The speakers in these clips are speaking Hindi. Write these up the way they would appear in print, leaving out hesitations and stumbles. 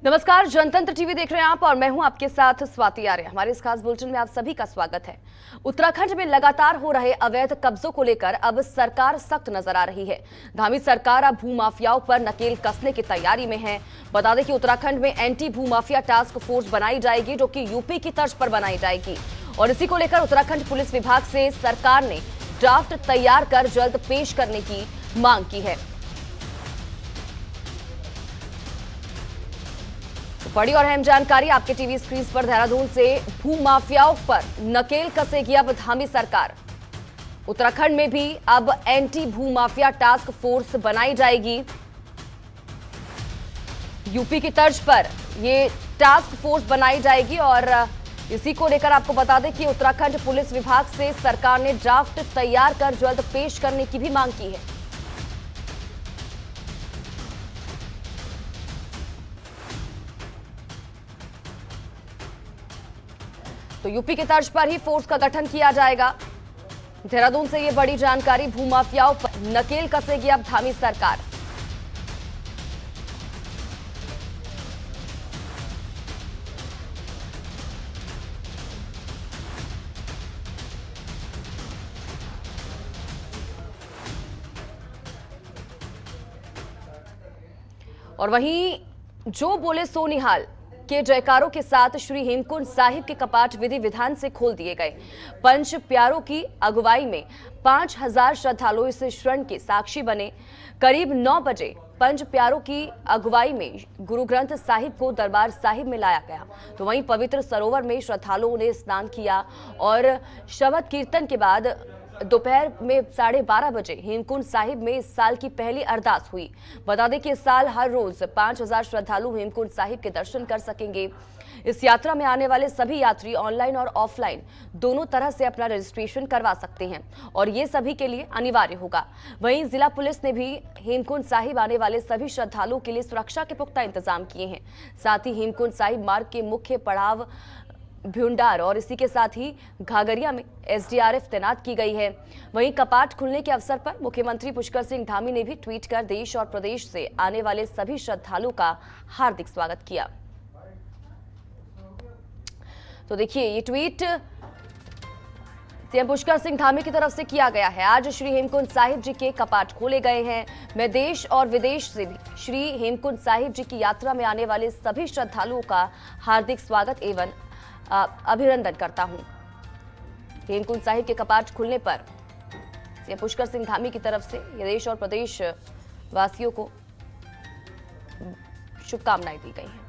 नमस्कार, जनतंत्र टीवी देख रहे हैं आप और मैं हूं आपके साथ स्वाति आर्य। हमारे इस खास बुलेटिन में आप सभी का स्वागत है। उत्तराखंड में लगातार हो रहे अवैध कब्जों को लेकर अब सरकार सख्त नजर आ रही है। धामी सरकार अब भूमाफियाओं पर नकेल कसने की तैयारी में है। बता दें कि उत्तराखंड में एंटी भूमाफिया टास्क फोर्स बनाई जाएगी, जो कि यूपी की तर्ज पर बनाई जाएगी। और इसी को लेकर उत्तराखंड पुलिस विभाग से सरकार ने ड्राफ्ट तैयार कर जल्द पेश करने की मांग की है। बड़ी और अहम जानकारी आपके टीवी स्क्रीन पर। देहरादून से भूमाफियाओं पर नकेल कसेगी अब धामी सरकार। उत्तराखंड में भी अब एंटी भूमाफिया टास्क फोर्स बनाई जाएगी। यूपी की तर्ज पर ये टास्क फोर्स बनाई जाएगी और इसी को लेकर आपको बता दें कि उत्तराखंड पुलिस विभाग से सरकार ने ड्राफ्ट तैयार कर जल्द पेश करने की भी मांग की है। तो यूपी की तर्ज पर ही फोर्स का गठन किया जाएगा। देहरादून से ये बड़ी जानकारी। भूमाफियाओं पर नकेल कसेगी अब धामी सरकार। और वहीं जो बोले सो निहाल के जयकारों के साथ श्री हेमकुंड साहिब के कपाट विधि विधान से खोल दिए गए। पंच प्यारों की अगुवाई में 5000 श्रद्धालु इस क्षण के साक्षी बने। करीब 9 बजे पंच प्यारों की अगुवाई में गुरु ग्रंथ साहिब को दरबार साहिब में लाया गया। तो वहीं पवित्र सरोवर में श्रद्धालुओं ने स्नान किया और शबद कीर्तन के बाद दोपहर में 12:30 बजे हेमकुंड साहिब में इस साल की पहली अरदास हुई। बता दें कि इस साल हर रोज 5000 श्रद्धालु हेमकुंड साहिब के दर्शन कर सकेंगे। इस यात्रा में आने वाले सभी यात्री ऑनलाइन और ऑफलाइन दोनों तरह से अपना रजिस्ट्रेशन करवा सकते हैं और ये सभी के लिए अनिवार्य होगा। वहीं जिला पुलिस ने भी हेमकुंड साहिब आने वाले सभी श्रद्धालुओं के लिए सुरक्षा के पुख्ता इंतजाम किए हैं। साथ ही हेमकुंड साहिब मार्ग के मुख्य पड़ाव भ्यूंडार और इसी के साथ ही घाघरिया में एसडीआरएफ तैनात की गई है। वहीं कपाट खुलने के अवसर पर मुख्यमंत्री पुष्कर सिंह धामी ने भी ट्वीट कर देश और प्रदेश से आने वाले सभी श्रद्धालुओं का हार्दिक स्वागत किया। तो देखिए, ये ट्वीट सीएम पुष्कर सिंह धामी की तरफ से किया गया है। आज श्री हेमकुंड साहिब जी के कपाट खोले गए हैं। मैं देश और विदेश से भी श्री हेमकुंड साहिब जी की यात्रा में आने वाले सभी श्रद्धालुओं का हार्दिक स्वागत एवं अभिनंदन करता हूं। हेमकुंड साहिब के कपाट खुलने पर सीएम पुष्कर सिंह धामी की तरफ से देश और प्रदेश वासियों को शुभकामनाएं दी गई हैं।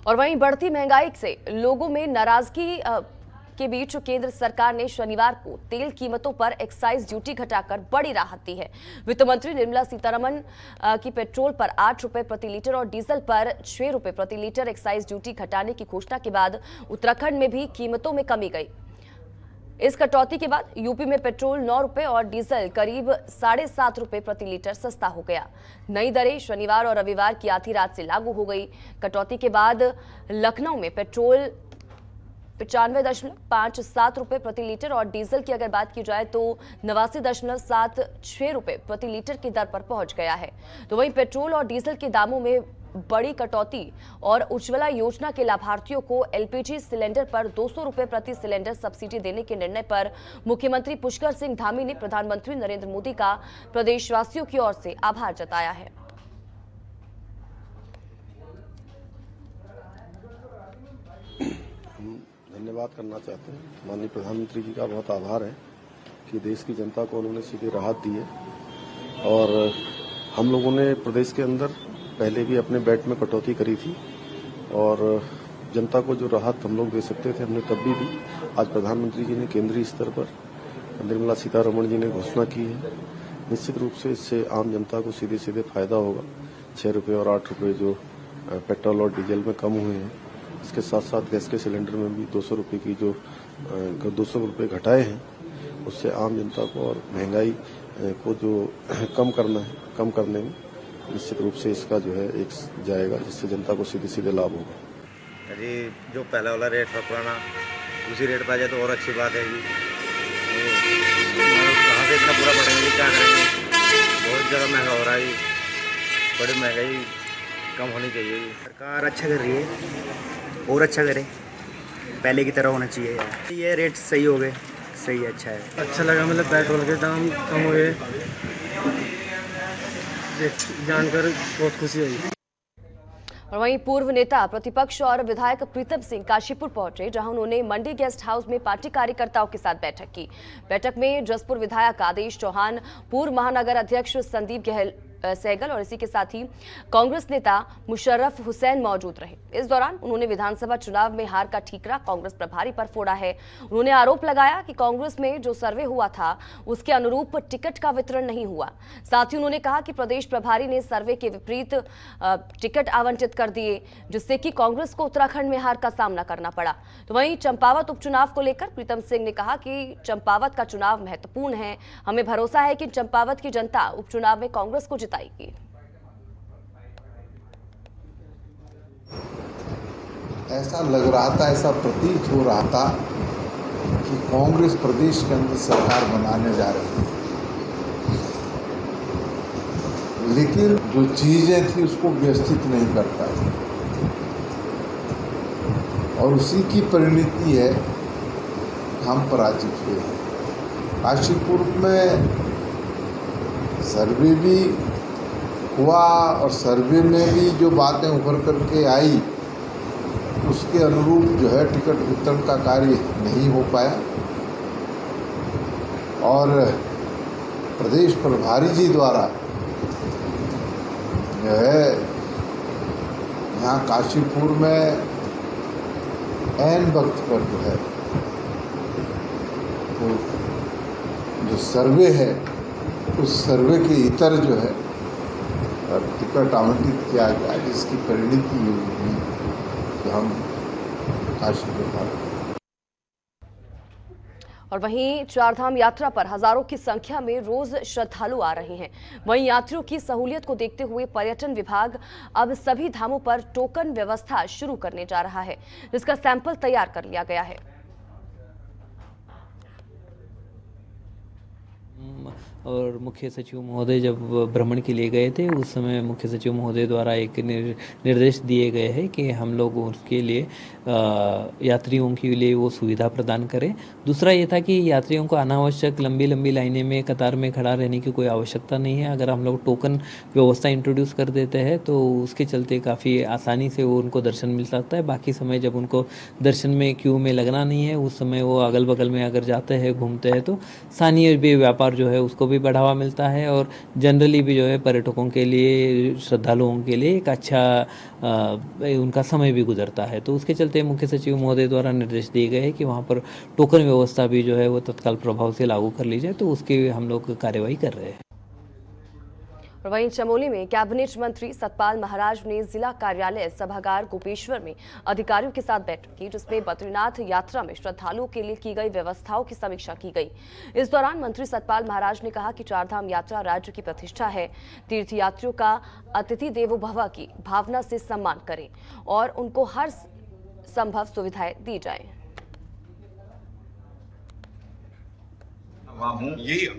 और वहीं बढ़ती महंगाई से लोगों में नाराजगी के बीच केंद्र सरकार ने शनिवार को तेल कीमतों पर एक्साइज ड्यूटी घटाकर बड़ी राहत दी है। वित्त मंत्री निर्मला सीतारमण की पेट्रोल पर 8 रुपए प्रति लीटर और डीजल पर 6 रुपए प्रति लीटर एक्साइज ड्यूटी घटाने की घोषणा के बाद उत्तराखंड में भी कीमतों में कमी गई। इस कटौती के बाद यूपी में पेट्रोल 9 रुपए और डीजल करीब 7.5 रुपए प्रति लीटर सस्ता हो गया। नई दरें शनिवार और रविवार की आधी रात से लागू हो गई। कटौती के बाद लखनऊ में पेट्रोल 95.57 रुपए प्रति लीटर और डीजल की अगर बात की जाए तो 89.76 रुपए प्रति लीटर की दर पर पहुंच गया है। तो वहीं पेट्रोल और डीजल के दामों में बड़ी कटौती और उज्ज्वला योजना के लाभार्थियों को एलपीजी सिलेंडर पर 200 रुपए प्रति सिलेंडर सब्सिडी देने के निर्णय पर मुख्यमंत्री पुष्कर सिंह धामी ने प्रधानमंत्री नरेंद्र मोदी का प्रदेशवासियों की ओर से आभार जताया है। धन्यवाद करना चाहते हैं। माननीय प्रधानमंत्री जी का बहुत आभार है कि देश की जनता को उन्होंने सीधी राहत दी है। और हम लोगों ने प्रदेश के अंदर पहले भी अपने बेट में कटौती करी थी और जनता को जो राहत हम लोग दे सकते थे हमने तब भी दी। आज प्रधानमंत्री जी ने केंद्रीय स्तर पर निर्मला सीतारमण जी ने घोषणा की है। निश्चित रूप से इससे आम जनता को सीधे सीधे फायदा होगा। 6 रुपये और 8 रुपये जो पेट्रोल और डीजल में कम हुए हैं, इसके साथ साथ गैस के सिलेंडर में भी 200 रुपये की जो 200 रुपये घटाए हैं, उससे आम जनता को और महंगाई को जो कम करना है, कम करने में निश्चित रूप से इसका जो है एक जाएगा, जिससे जनता को सीधे सीधे लाभ होगा। जी, जो पहले वाला रेट था पुराना, उसी रेट पर आ जाए तो और अच्छी बात है जी। कहाँ से इतना पूरा पड़ेंगे, क्या करेंगे। थोड़ी महंगाई कम होनी चाहिए। सरकार अच्छा कर रही है और अच्छा करे, पहले की तरह होना चाहिए यार। ये रेट सही हो गए, सही है, अच्छा है। अच्छा लगा, मतलब पेट्रोल के दाम कम हुए, जानकर बहुत खुशी हुई। और वहीं पूर्व नेता प्रतिपक्ष और विधायक प्रीतम सिंह काशीपुर पहुंचे, जहां उन्होंने मंडी गेस्ट हाउस में पार्टी कार्यकर्ताओं के साथ बैठक की। बैठक में जसपुर विधायक आदेश चौहान, पूर्व महानगर अध्यक्ष संदीप सहगल और इसी के साथ ही कांग्रेस नेता मुशर्रफ हुसैन मौजूद रहे। इस दौरान उन्होंने विधानसभा चुनाव में हार का ठीकरा कांग्रेस प्रभारी पर फोड़ा है। उन्होंने आरोप लगाया कि कांग्रेस में जो सर्वे हुआ था उसके अनुरूप टिकट का वितरण नहीं हुआ। साथ ही उन्होंने कहा कि प्रदेश प्रभारी ने सर्वे के विपरीत टिकट आवंटित कर दिए, जिससे कि कांग्रेस को उत्तराखंड में हार का सामना करना पड़ा। तो वहीं चंपावत उपचुनाव को लेकर प्रीतम सिंह ने कहा कि चंपावत का चुनाव महत्वपूर्ण है, हमें भरोसा है कि चंपावत की जनता उपचुनाव में कांग्रेस को जिताएगी। ऐसा लग रहा था, ऐसा प्रतीत हो रहा था कि कांग्रेस प्रदेश के अंदर सरकार बनाने जा रही है, लेकिन जो चीजें थी उसको व्यवस्थित नहीं कर पाई और उसी की परिणति है हम पराजित हुए। काशीपुर में सर्वे भी हुआ और सर्वे में भी जो बातें उभर करके आई उसके अनुरूप जो है टिकट वितरण का कार्य नहीं हो पाया और प्रदेश प्रभारी जी द्वारा जो है यहाँ काशीपुर में ऐन वक्त पर जो है तो जो सर्वे है उस सर्वे के इतर जो है टिकट आवंटित किया गया, जिसकी परिणति ये हुई कि हम काशीपुर। और वहीं चारधाम यात्रा पर हजारों की संख्या में रोज श्रद्धालु आ रहे हैं। वहीं यात्रियों की सहूलियत को देखते हुए पर्यटन विभाग अब सभी धामों पर टोकन व्यवस्था शुरू करने जा रहा है, जिसका सैंपल तैयार कर लिया गया है। और मुख्य सचिव महोदय जब भ्रमण के लिए गए थे उस समय मुख्य सचिव महोदय द्वारा एक निर्देश दिए गए हैं कि हम लोग उसके लिए यात्रियों के लिए वो सुविधा प्रदान करें। दूसरा ये था कि यात्रियों को अनावश्यक लंबी लंबी लाइनें में कतार में खड़ा रहने की कोई आवश्यकता नहीं है। अगर हम लोग टोकन व्यवस्था इंट्रोड्यूस कर देते हैं तो उसके चलते काफ़ी आसानी से वो उनको दर्शन मिल सकता है। बाकी समय जब उनको दर्शन में क्यू में लगना नहीं है, उस समय वो अगल बगल में अगर जाते हैं घूमते हैं तो स्थानीय भी व्यापार जो है उसको भी बढ़ावा मिलता है और जनरली भी जो है पर्यटकों के लिए, श्रद्धालुओं के लिए एक अच्छा उनका समय भी गुजरता है। तो उसके चलते मुख्य सचिव महोदय द्वारा निर्देश दिए गए हैं कि वहाँ पर टोकन व्यवस्था भी जो है वो तत्काल प्रभाव से लागू कर ली जाए, तो उसकी हम लोग कार्यवाही कर रहे हैं। और वहीं चमोली में कैबिनेट मंत्री सतपाल महाराज ने जिला कार्यालय सभागार गोपेश्वर में अधिकारियों के साथ बैठक की, जिसमें बद्रीनाथ यात्रा में श्रद्धालुओं के लिए की गई व्यवस्थाओं की समीक्षा की गई। इस दौरान मंत्री सतपाल महाराज ने कहा कि चारधाम यात्रा राज्य की प्रतिष्ठा है, तीर्थयात्रियों का अतिथि देवो भव की भावना से सम्मान करें और उनको हर संभव सुविधाएं दी जाए। हूँ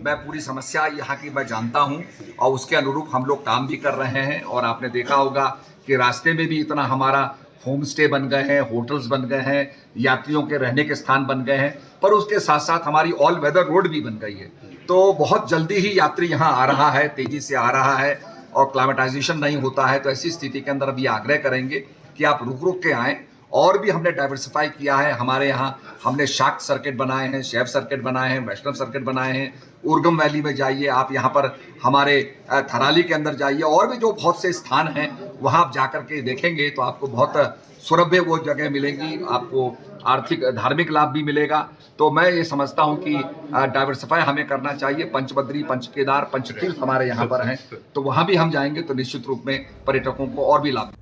मैं पूरी समस्या यहाँ की मैं जानता हूँ और उसके अनुरूप हम लोग काम भी कर रहे हैं। और आपने देखा होगा कि रास्ते में भी इतना हमारा होम स्टे बन गए हैं, होटल्स बन गए हैं, यात्रियों के रहने के स्थान बन गए हैं, पर उसके साथ साथ हमारी ऑल वेदर रोड भी बन गई है। तो बहुत जल्दी ही यात्री यहाँ आ रहा है, तेजी से आ रहा है और क्लाइमेटाइजेशन नहीं होता है। तो ऐसी स्थिति के अंदर अभी आग्रह करेंगे कि आप रुक रुक के आएँ। और भी हमने डाइवर्सिफाई किया है, हमारे यहाँ हमने शाक्त सर्किट बनाए हैं, शैव सर्किट बनाए हैं, वैष्णव सर्किट बनाए हैं। उर्गम वैली में जाइए आप, यहाँ पर हमारे थराली के अंदर जाइए, और भी जो बहुत से स्थान हैं वहाँ आप जाकर के देखेंगे तो आपको बहुत सुलभ वो जगह मिलेंगी, आपको आर्थिक धार्मिक लाभ भी मिलेगा। तो मैं ये समझता हूँ कि डाइवर्सिफाई हमें करना चाहिए। पंचबद्री, पंचकेदार, पंचतीर्थ हमारे यहाँ पर हैं, तो वहाँ भी हम जाएंगे तो निश्चित रूप में पर्यटकों को और भी लाभ।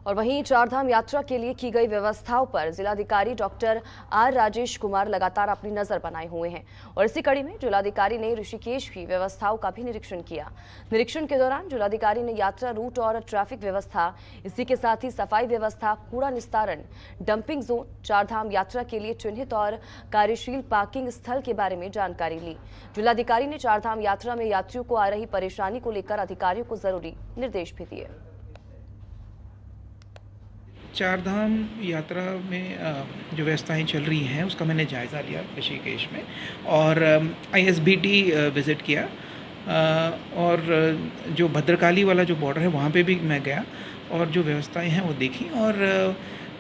और वहीं चारधाम यात्रा के लिए की गई व्यवस्थाओं पर जिलाधिकारी डॉक्टर आर राजेश कुमार लगातार अपनी नजर बनाए हुए हैं और इसी कड़ी में जिलाधिकारी ने ऋषिकेश की व्यवस्थाओं का भी निरीक्षण किया। निरीक्षण के दौरान जिलाधिकारी ने यात्रा रूट और ट्रैफिक व्यवस्था, इसी के साथ ही सफाई व्यवस्था, कूड़ा निस्तारण, डंपिंग जोन, चारधाम यात्रा के लिए चिन्हित और कार्यशील पार्किंग स्थल के बारे में जानकारी ली। जिलाधिकारी ने चारधाम यात्रा में यात्रियों को आ रही परेशानी को लेकर अधिकारियों को जरूरी निर्देश भी दिए। चारधाम यात्रा में जो व्यवस्थाएं चल रही हैं उसका मैंने जायज़ा लिया ऋषिकेश में और ISBT विज़िट किया और जो भद्रकाली वाला जो बॉर्डर है वहाँ पे भी मैं गया और जो व्यवस्थाएं हैं वो देखी और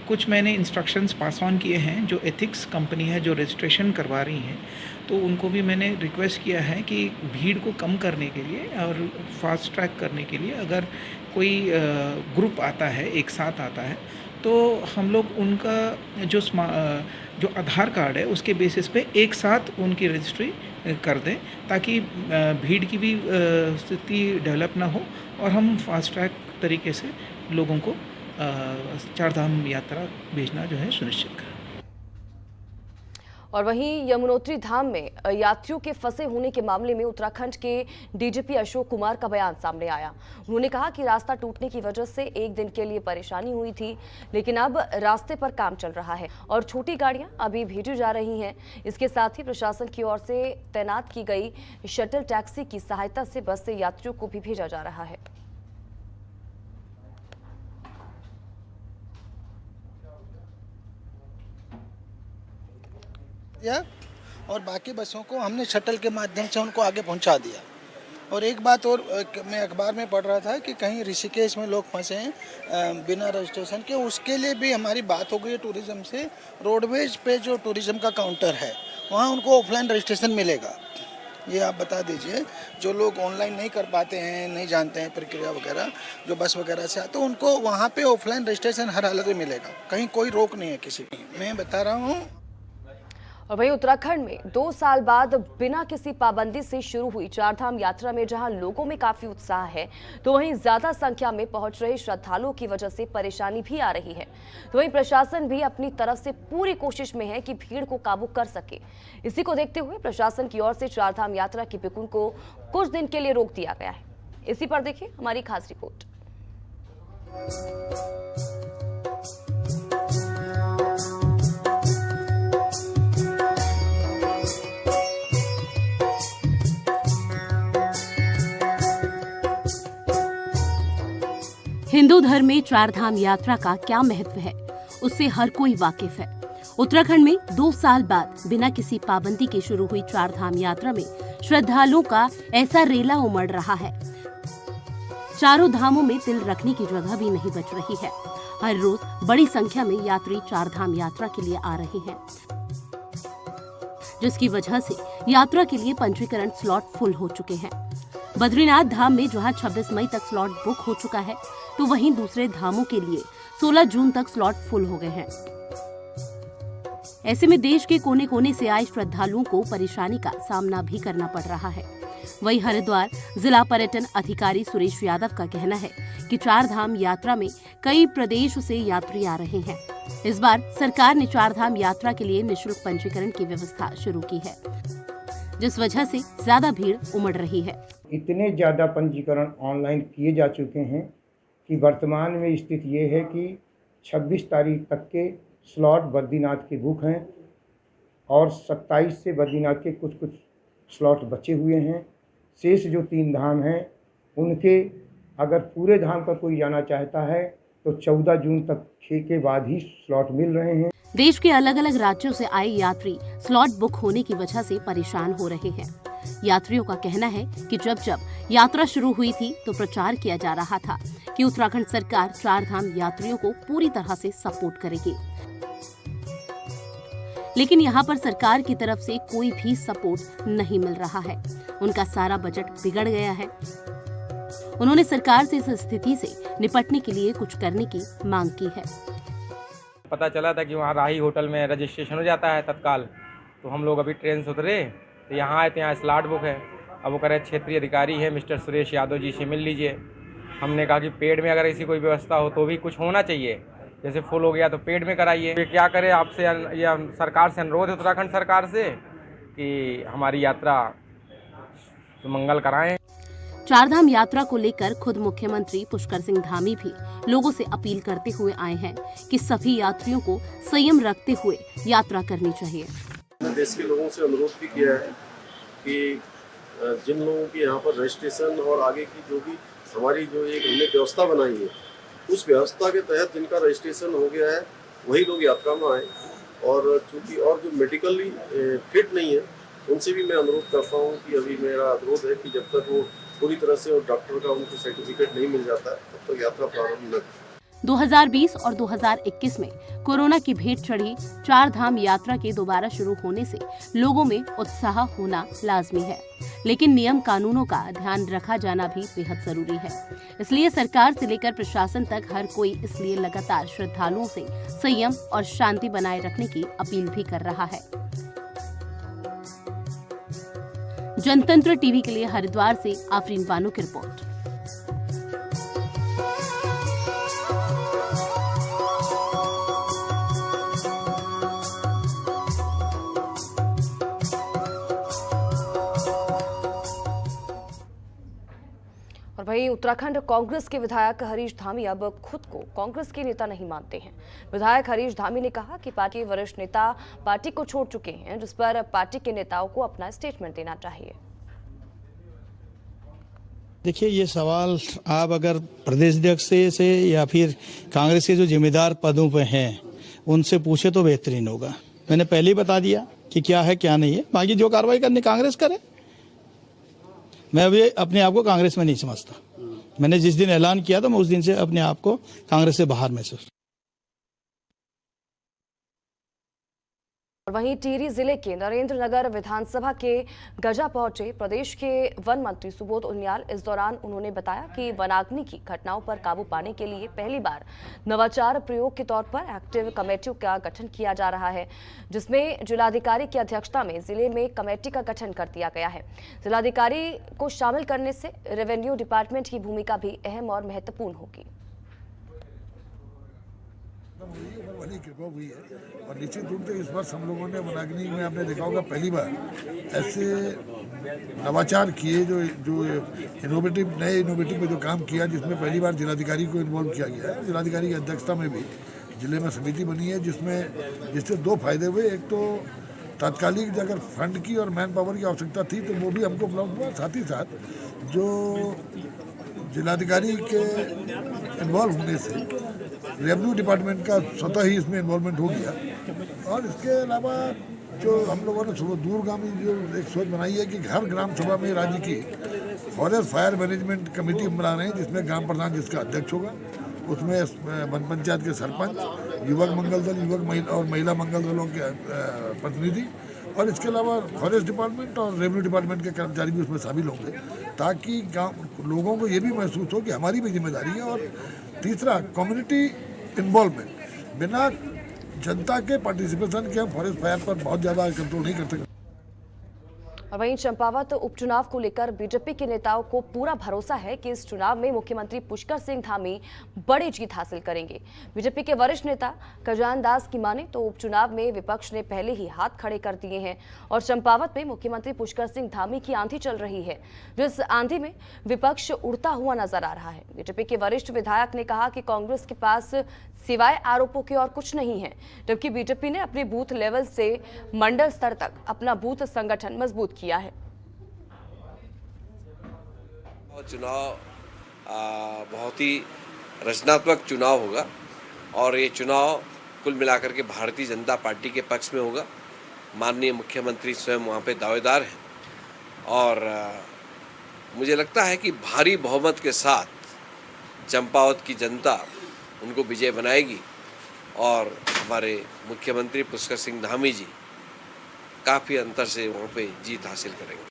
कुछ मैंने इंस्ट्रक्शंस पास ऑन किए हैं। जो एथिक्स कंपनी है जो रजिस्ट्रेशन करवा रही हैं तो उनको भी मैंने रिक्वेस्ट किया है कि भीड़ को कम करने के लिए और फास्ट ट्रैक करने के लिए अगर कोई ग्रुप आता है, एक साथ आता है, तो हम लोग उनका जो आधार कार्ड है उसके बेसिस पे एक साथ उनकी रजिस्ट्री कर दें ताकि भीड़ की भी स्थिति डेवलप ना हो और हम फास्ट ट्रैक तरीके से लोगों को चारधाम यात्रा भेजना जो है सुनिश्चित करें। और वहीं यमुनोत्री धाम में यात्रियों के फंसे होने के मामले में उत्तराखंड के DGP अशोक कुमार का बयान सामने आया। उन्होंने कहा कि रास्ता टूटने की वजह से एक दिन के लिए परेशानी हुई थी, लेकिन अब रास्ते पर काम चल रहा है और छोटी गाड़ियां अभी भेजी जा रही हैं। इसके साथ ही प्रशासन की ओर से तैनात की गई शटल टैक्सी की सहायता से बस से यात्रियों को भी भेजा जा रहा है। और बाकी बसों को हमने शटल के माध्यम से उनको आगे पहुंचा दिया। और एक बात और मैं अखबार में पढ़ रहा था कि कहीं ऋषिकेश में लोग फंसे हैं बिना रजिस्ट्रेशन के, उसके लिए भी हमारी बात हो गई है टूरिज्म से। रोडवेज पे जो टूरिज्म का काउंटर है वहाँ उनको ऑफलाइन रजिस्ट्रेशन मिलेगा। ये आप बता दीजिए, जो लोग ऑनलाइन नहीं कर पाते हैं, नहीं जानते हैं प्रक्रिया वगैरह, जो बस वगैरह से आते हैं उनको वहाँ पे ऑफलाइन रजिस्ट्रेशन हर हालत में मिलेगा, कहीं कोई रोक नहीं है किसी की। मैं बता रहा हूँ। और वहीं उत्तराखंड में 2 साल बाद बिना किसी पाबंदी से शुरू हुई चारधाम यात्रा में जहां लोगों में काफी उत्साह है, तो वहीं ज्यादा संख्या में पहुंच रहे श्रद्धालुओं की वजह से परेशानी भी आ रही है। तो वहीं प्रशासन भी अपनी तरफ से पूरी कोशिश में है कि भीड़ को काबू कर सके। इसी को देखते हुए प्रशासन की ओर से चारधाम यात्रा की बुकिंग को कुछ दिन के लिए रोक दिया गया है। इसी पर देखिए हमारी खास रिपोर्ट। हिंदू धर्म में चारधाम यात्रा का क्या महत्व है, उससे हर कोई वाकिफ है। उत्तराखंड में 2 साल बाद बिना किसी पाबंदी के शुरू हुई चारधाम यात्रा में श्रद्धालुओं का ऐसा रेला उमड़ रहा है। चारों धामों में तिल रखने की जगह भी नहीं बच रही है। हर रोज बड़ी संख्या में यात्री चारधाम यात्रा के लिए आ रहे हैं, जिसकी वजह से यात्रा के लिए पंजीकरण स्लॉट फुल हो चुके हैं। बद्रीनाथ धाम में जहां 26 मई तक स्लॉट बुक हो चुका है, तो वहीं दूसरे धामों के लिए 16 जून तक स्लॉट फुल हो गए हैं। ऐसे में देश के कोने कोने से आए श्रद्धालुओं को परेशानी का सामना भी करना पड़ रहा है। वहीं हरिद्वार जिला पर्यटन अधिकारी सुरेश यादव का कहना है कि चारधाम यात्रा में कई प्रदेश से यात्री आ रहे हैं। इस बार सरकार ने चारधाम यात्रा के लिए निःशुल्क पंजीकरण की व्यवस्था शुरू की है, जिस वजह से ज्यादा भीड़ उमड़ रही है। इतने ज़्यादा पंजीकरण ऑनलाइन किए जा चुके हैं कि वर्तमान में स्थिति ये है कि 26 तारीख तक के स्लॉट बद्रीनाथ के बुक हैं और 27 से बद्रीनाथ के कुछ स्लॉट बचे हुए हैं। शेष जो 3 धाम हैं उनके अगर पूरे धाम का कोई जाना चाहता है तो 14 जून तक के बाद ही स्लॉट मिल रहे हैं। देश के अलग अलग राज्यों से आए यात्री स्लॉट बुक होने की वजह से परेशान हो रहे हैं। यात्रियों का कहना है कि जब यात्रा शुरू हुई थी तो प्रचार किया जा रहा था कि उत्तराखंड सरकार चारधाम यात्रियों को पूरी तरह से सपोर्ट करेगी, लेकिन यहाँ पर सरकार की तरफ से कोई भी सपोर्ट नहीं मिल रहा है। उनका सारा बजट बिगड़ गया है। उन्होंने सरकार से इस स्थिति से निपटने के लिए कुछ करने की मांग की है। पता चला था कि वहाँ राही होटल में रजिस्ट्रेशन हो जाता है तत्काल, तो हम लोग अभी ट्रेन से उतरे तो यहाँ आए थे, यहाँ स्लॉट बुक है। अब वो कह रहे क्षेत्रीय अधिकारी है मिस्टर सुरेश यादव जी से मिल लीजिए। हमने कहा कि पेड में अगर ऐसी कोई व्यवस्था हो तो भी कुछ होना चाहिए, जैसे फुल हो गया तो पेड में कराइए। ये क्या करें, आपसे या सरकार से अनुरोध है, उत्तराखंड सरकार से, कि हमारी यात्रा सुमंगल कराएं। चारधाम यात्रा को लेकर खुद मुख्यमंत्री पुष्कर सिंह धामी भी लोगों से अपील करते हुए आए हैं कि सभी यात्रियों को संयम रखते हुए यात्रा करनी चाहिए। देश के लोगों से अनुरोध भी किया है कि जिन लोगों की यहाँ पर रजिस्ट्रेशन और आगे की जो भी हमारी जो एक हमने व्यवस्था बनाई है, उस व्यवस्था के तहत जिनका रजिस्ट्रेशन हो गया है वही लोग यात्रा में आए। और चूँकि और जो मेडिकली फिट नहीं है उनसे भी मैं अनुरोध करता हूँ कि अभी मेरा अनुरोध है कि जब तक वो पूरी तरह से और डॉक्टर का उनको सर्टिफिकेट नहीं मिल जाता है तब तक यात्रा प्रारंभ न करें। 2020 और 2021 में कोरोना की भेंट चढ़ी चारधाम यात्रा के दोबारा शुरू होने से लोगों में उत्साह होना लाजमी है, लेकिन नियम कानूनों का ध्यान रखा जाना भी बेहद जरूरी है। इसलिए सरकार से लेकर प्रशासन तक हर कोई इसलिए लगातार श्रद्धालुओं से संयम और शांति बनाए रखने की अपील भी कर रहा है। जनतंत्र टीवी के लिए हरिद्वार से आफरीन बानो की रिपोर्ट। और वहीं उत्तराखंड कांग्रेस के विधायक हरीश धामी अब खुद को कांग्रेस के नेता नहीं मानते हैं। विधायक हरीश धामी ने कहा कि पार्टी के वरिष्ठ नेता पार्टी को छोड़ चुके हैं, जिस पर पार्टी के नेताओं को अपना स्टेटमेंट देना चाहिए। देखिए, ये सवाल आप अगर प्रदेश अध्यक्ष से या फिर कांग्रेस के जो जिम्मेदार पदों पे हैं उनसे पूछे तो बेहतरीन होगा। मैंने पहले ही बता दिया कि क्या है क्या नहीं है, बाकी जो कार्रवाई करनी कांग्रेस करे। मैं अभी अपने आप को कांग्रेस में नहीं समझता। मैंने जिस दिन ऐलान किया तो मैं उस दिन से अपने आप को कांग्रेस से बाहर महसूस। वहीं टिहरी जिले के नरेंद्रनगर विधानसभा के गजा पहुंचे प्रदेश के वन मंत्री सुबोध उनियाल। इस दौरान उन्होंने बताया कि वनाग्नि की घटनाओं पर काबू पाने के लिए पहली बार नवाचार प्रयोग के तौर पर एक्टिव कमेटियों का गठन किया जा रहा है, जिसमें जिलाधिकारी की अध्यक्षता में जिले में कमेटी का गठन कर दिया गया है। जिलाधिकारी को शामिल करने से रेवेन्यू डिपार्टमेंट की भूमिका भी अहम और महत्वपूर्ण होगी। बड़ी कृपा हुई है और निश्चित रूप से इस वर्ष हम लोगों ने वनाग्नि में आपने देखा होगा पहली बार ऐसे नवाचार किए जो नए इनोवेटिव में जो काम किया, जिसमें पहली बार जिलाधिकारी को इन्वॉल्व किया गया है। जिलाधिकारी की अध्यक्षता में भी जिले में समिति बनी है जिससे दो फायदे हुए। एक तो तात्कालिक अगर फंड की और मैन पावर की आवश्यकता थी तो वो भी हमको उपलब्ध हुआ, साथ ही साथ जो जिलाधिकारी के इन्वॉल्व होने से रेवेन्यू डिपार्टमेंट का स्वतः ही इसमें इन्वॉल्वमेंट हो गया। और इसके अलावा जो हम लोगों ने दूरगामी जो एक सोच बनाई है कि हर ग्राम सभा में राज्य की फॉरेस्ट फायर मैनेजमेंट कमेटी बना रहे हैं, जिसमें ग्राम प्रधान जिसका अध्यक्ष होगा, उसमें वन पंचायत के सरपंच, युवक मंगल दल, और महिला मंगल दलों के प्रतिनिधि, और इसके अलावा फॉरेस्ट डिपार्टमेंट और रेवेन्यू डिपार्टमेंट के कर्मचारी भी उसमें शामिल होंगे, ताकि गाँव लोगों को ये भी महसूस हो कि हमारी भी जिम्मेदारी है। और तीसरा, कम्युनिटी इन्वॉल्वमेंट। बिना जनता के पार्टिसिपेशन के हम फॉरेस्ट फायर पर बहुत ज़्यादा कंट्रोल नहीं कर सकते। और वहीं चंपावत उपचुनाव को लेकर बीजेपी के नेताओं को पूरा भरोसा है कि इस चुनाव में मुख्यमंत्री पुष्कर सिंह धामी बड़ी जीत हासिल करेंगे। बीजेपी के वरिष्ठ नेता खजान दास की माने तो उपचुनाव में विपक्ष ने पहले ही हाथ खड़े कर दिए हैं और चंपावत में मुख्यमंत्री पुष्कर सिंह धामी की आंधी चल रही है, जिस आंधी में विपक्ष उड़ता हुआ नजर आ रहा है। बीजेपी के वरिष्ठ विधायक ने कहा कि कांग्रेस के पास सिवाय आरोपों के और कुछ नहीं है, जबकि बीजेपी ने अपने बूथ लेवल से मंडल स्तर तक अपना बूथ संगठन मजबूत किया है। चुनाव बहुत ही रचनात्मक चुनाव होगा और ये चुनाव कुल मिलाकर के भारतीय जनता पार्टी के पक्ष में होगा। माननीय मुख्यमंत्री स्वयं वहाँ पे दावेदार हैं और मुझे लगता है कि भारी बहुमत के साथ चंपावत की जनता उनको विजय बनाएगी और हमारे मुख्यमंत्री पुष्कर सिंह धामी जी काफ़ी अंतर से वहाँ पे जीत हासिल करेंगे।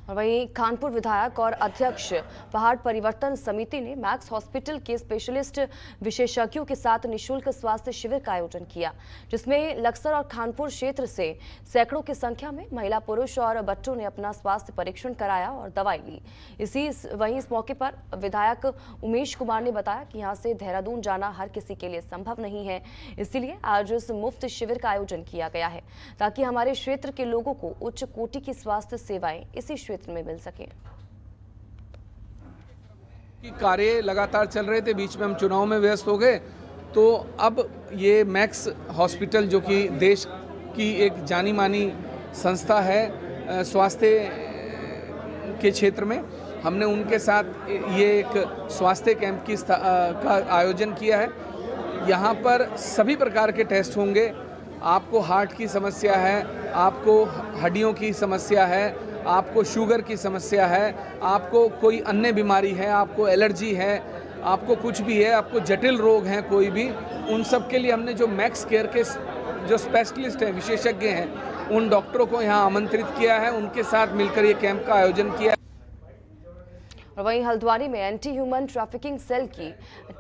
और वहीं कानपुर विधायक और अध्यक्ष पहाड़ परिवर्तन समिति ने मैक्स हॉस्पिटल के स्पेशलिस्ट विशेषज्ञों के साथ निशुल्क स्वास्थ्य शिविर का आयोजन किया, जिसमें लक्सर और कानपुर क्षेत्र से सैकड़ों की संख्या में महिला, पुरुष और बच्चों ने अपना स्वास्थ्य परीक्षण कराया और दवाई ली। वहीं इस मौके पर विधायक उमेश कुमार ने बताया कि यहां से देहरादून जाना हर किसी के लिए संभव नहीं है, इसलिए आज इस मुफ्त शिविर का आयोजन किया गया है ताकि हमारे क्षेत्र के लोगों को उच्च कोटि की स्वास्थ्य सेवाएं इसी क्षेत्र में मिल सके। कार्य लगातार चल रहे थे, बीच में हम चुनाव में व्यस्त हो गए, तो अब ये मैक्स हॉस्पिटल जो कि देश की एक जानी मानी संस्था है स्वास्थ्य के क्षेत्र में, हमने उनके साथ ये एक स्वास्थ्य कैंप का आयोजन किया है। यहाँ पर सभी प्रकार के टेस्ट होंगे। आपको हार्ट की समस्या है, आपको हड्डियों की समस्या है, आपको शुगर की समस्या है, आपको कोई अन्य बीमारी है, आपको एलर्जी है, आपको कुछ भी है, आपको जटिल रोग हैं कोई भी, उन सब के लिए हमने जो मैक्स केयर के जो स्पेशलिस्ट हैं, विशेषज्ञ हैं, उन डॉक्टरों को यहाँ आमंत्रित किया है, उनके साथ मिलकर ये कैंप का आयोजन किया है। और वहीं हल्द्वानी में एंटी ह्यूमन ट्रैफिकिंग सेल की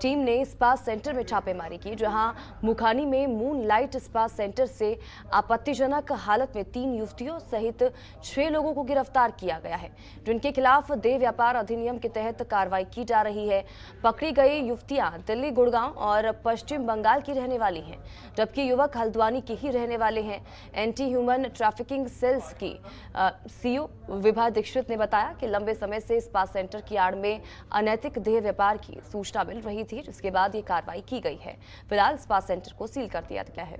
टीम ने स्पा सेंटर में छापेमारी की, जहां मुखानी में मून लाइट स्पा सेंटर से आपत्तिजनक हालत में 3 युवतियों सहित 6 लोगों को गिरफ्तार किया गया है, जिनके खिलाफ देह व्यापार अधिनियम के तहत कार्रवाई की जा रही है। पकड़ी गई युवतियां दिल्ली, गुड़गांव और पश्चिम बंगाल की रहने वाली हैं, जबकि युवक हल्द्वानी के ही रहने वाले हैं। एंटी ह्यूमन ट्रैफिकिंग सेल्स की सीओ विभा दीक्षित ने बताया कि लंबे समय से स्पा सेंटर की आड़ में अनैतिक देह व्यापार की सूचना मिल रही थी, जिसके बाद ये कार्रवाई की गई है। फिलहाल स्पा सेंटर को सील कर दिया गया है।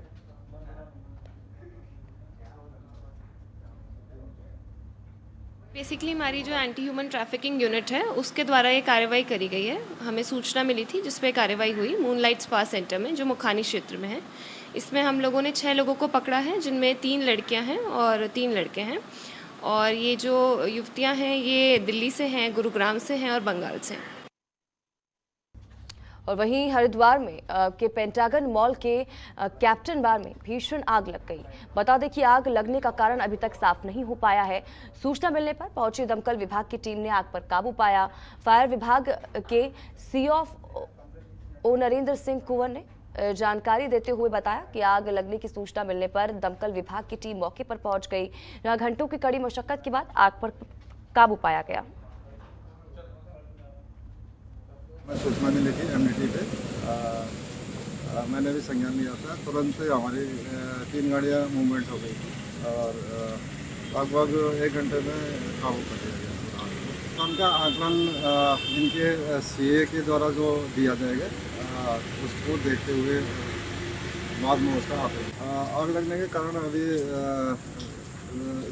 बेसिकली हमारी जो एंटी ह्यूमन ट्रैफिकिंग यूनिट है उसके द्वारा ये कार्रवाई करी गई है। हमें सूचना मिली थी जिस पे कार्रवाई हुई मूनलाइट स्पा सेंटर में, जो मुखानी क्षेत्र में है। इसमें हम लोगों ने 6 लोगों को पकड़ा है, जिनमें 3 लड़कियां हैं और 3 लड़के हैं। और ये जो युवतियां हैं ये दिल्ली से हैं, गुरुग्राम से हैं और बंगाल से हैं। और वहीं हरिद्वार में के पेंटागन मॉल के कैप्टन बार में भीषण आग लग गई। बता दें कि आग लगने का कारण अभी तक साफ नहीं हो पाया है। सूचना मिलने पर पहुंची दमकल विभाग की टीम ने आग पर काबू पाया। फायर विभाग के सीओ नरेंद्र सिंह कुंवर ने जानकारी देते हुए बताया कि आग लगने की सूचना मिलने पर दमकल विभाग की टीम मौके पर पहुंच गई, जहां घंटों की कड़ी मशक्कत के बाद आग पर काबू पाया गया। सूचना मिली थी एमडीटी पे, मैंने भी संज्ञान लिया था। तुरंत हमारी 3 गाड़ियाँ मूवमेंट हो गई और लगभग 1 घंटे में काबू कर दिया गया। उनका आकलन इनके सीए के द्वारा जो दिया जाएगा उसको देखते हुए बाद में उसका आग लगने के कारण अभी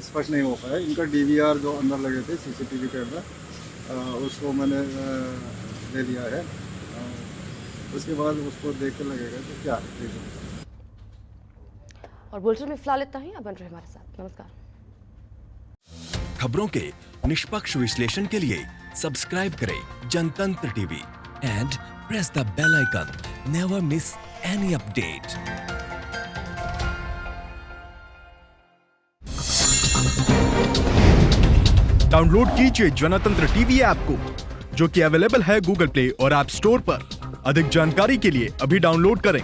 स्पष्ट नहीं हो पाया। इनका डीवीआर जो अंदर लगे थे सीसीटीवी कैमरा, उसको मैंने ले लिया है। उसके बाद उसको देख के लगेगा कि क्या है। और बुलेटिन में फिलहाल इतना ही। आप बन रहे हमारे साथ। नमस्कार। खबरों के निष्पक्ष विश्लेषण के लिए सब्सक्राइब करें जनतंत्र TV and press the bell icon. Never miss any update. Download कीजिए जनतंत्र टीवी ऐप को, जो कि अवेलेबल है गूगल प्ले और ऐप स्टोर पर। अधिक जानकारी के लिए अभी डाउनलोड करें।